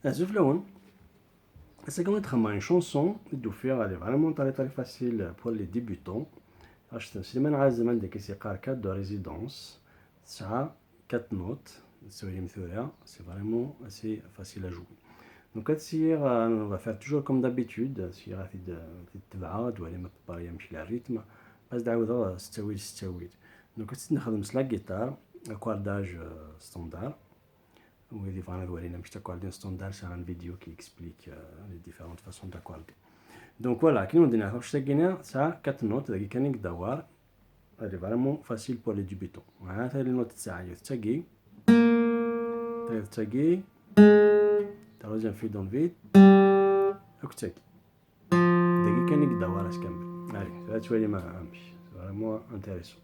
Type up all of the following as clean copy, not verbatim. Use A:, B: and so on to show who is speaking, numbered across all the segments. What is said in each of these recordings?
A: Azuf Laoun, c'est comme une chanson de faire, elle est vraiment très très facile pour les débutants. C'est même un zaman de كيسيقار 4 de résidence, ça 4 notes, c'est vraiment assez facile à jouer. Donc on va faire toujours comme d'habitude, si de تبعات ولا ما تبقى يمشي على الريتم بس تعاود ستويل ستويل. Donc نخدم la guitare, accordage standard. Oui, les standard, c'est une vidéo qui explique les différentes façons d'accorder. Donc voilà, qui nous dit ça 4 notes, elle est vraiment facile pour les débutants. Voilà, les notes تساقي تساقي تروزن في دون فيد وكتاقي دقيقة نقدر كامل. Allez, ça tu vois ما امشي. C'est vraiment intéressant.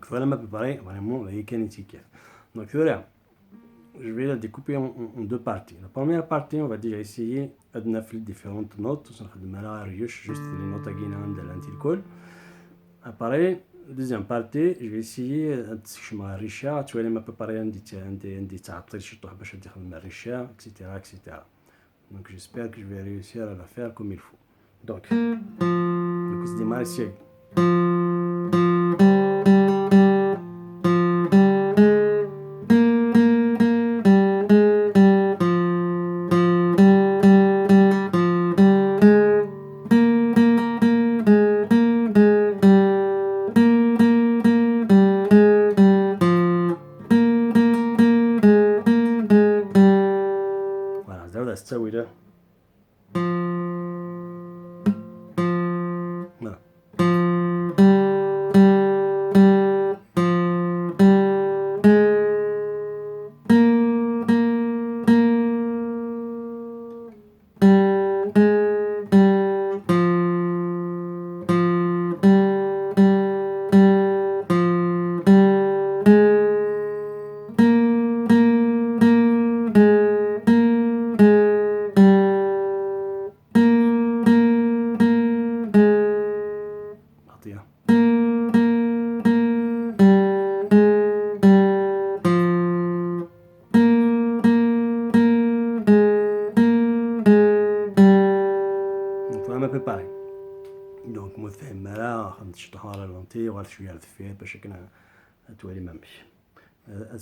A: Voilà ma préparé vraiment la mécanique. Donc voilà, je vais la découper en deux parties. La première partie, on va déjà essayer de faire différentes notes. On va juste les notes à guinande de l'antilcool. Après, deuxième partie, je vais essayer de faire richa. Tu vois, ma préparé un dit تعطيل شي طوح باش تدخل مع الريشة, etc. Donc j'espère que je vais réussir à la faire comme il faut. Donc c'est démarrer ici. تسوي ده voilà. un peu pareil. Donc متهمة نشطحها على لونتي وغير شوية على الدفير باش كنا توالي مامشي.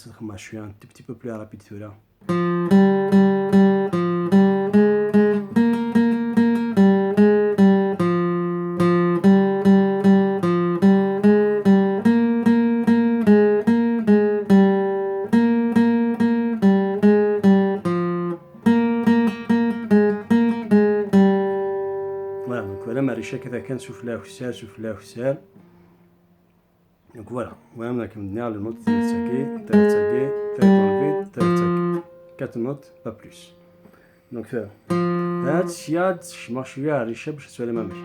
A: نخدم شوية un petit peu plus rapide celui-là. كذا كان سفلى وسال سفلى وسال. Donc voilà, on a comme dernière le note تساقي تساقي تساقي تساقي 4 notes pas plus. Donc ça هاد الشيء شمر شوية على الريشة باش تسوي ما ماشي.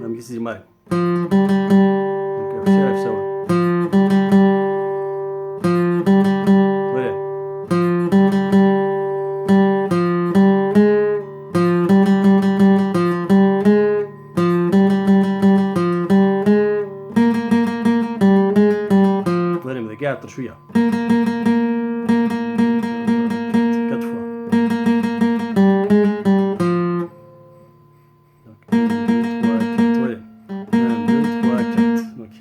A: ما مكيسي ماري. Donc c'est ça. قاعد شوية 4 fois. Donc 1, 2, 3, 4. Donc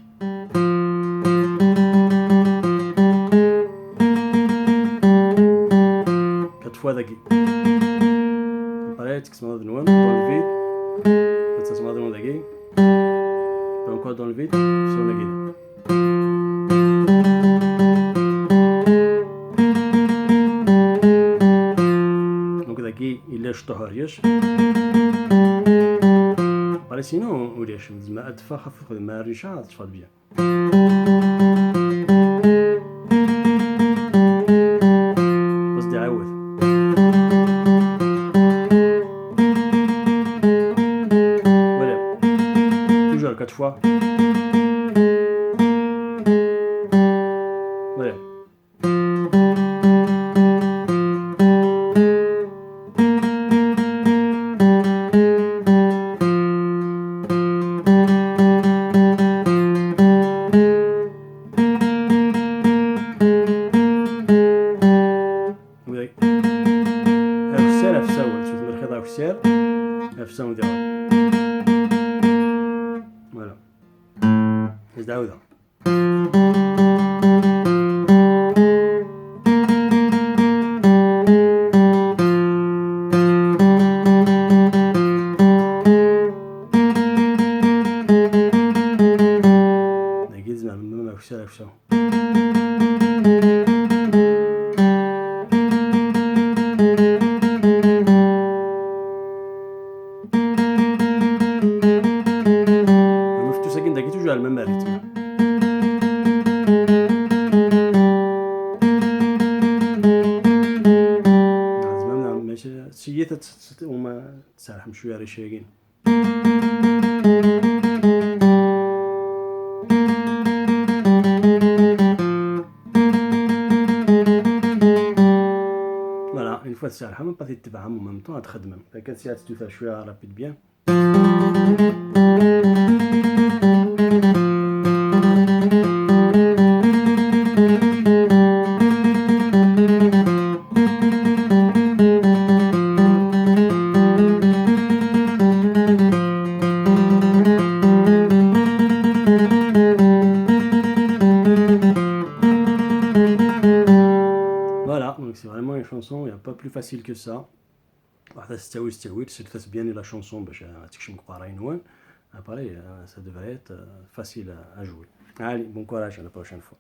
A: 4 fois دقيق. Pareil, tu commences de nouveau dans le vide. Tu commences dans le daqui. Puis encore dans le vide, sur le guide. Donc daqui كي إلا شطهريش بري سينو وليش زعما أدفا خفف ما ريشا تشفط بيان. قصدي عاود ولا توجور 4 فوا ولا أفسر أفساوت شوف مرخيض أفسر أفساو داول فوالا إز داودا داكيز زعما أفسر أفساو ساكن داكي توجو على الميم ريتم. زعما ماشي سيي وما تسرحم شويه ريشاكين. فوالا اون فوا تسرحها من بعد تتبعهم ومام طون تخدمهم. كانت ساعات تدوث شويه رابيد بيان. Voilà, donc c'est vraiment une chanson, il n'y a pas plus facile que ça. واحدة تستوي تسلثت bien la chanson باش تكشم قراين وين. Après, ça devrait être facile à jouer. Allez, bon courage à la prochaine fois.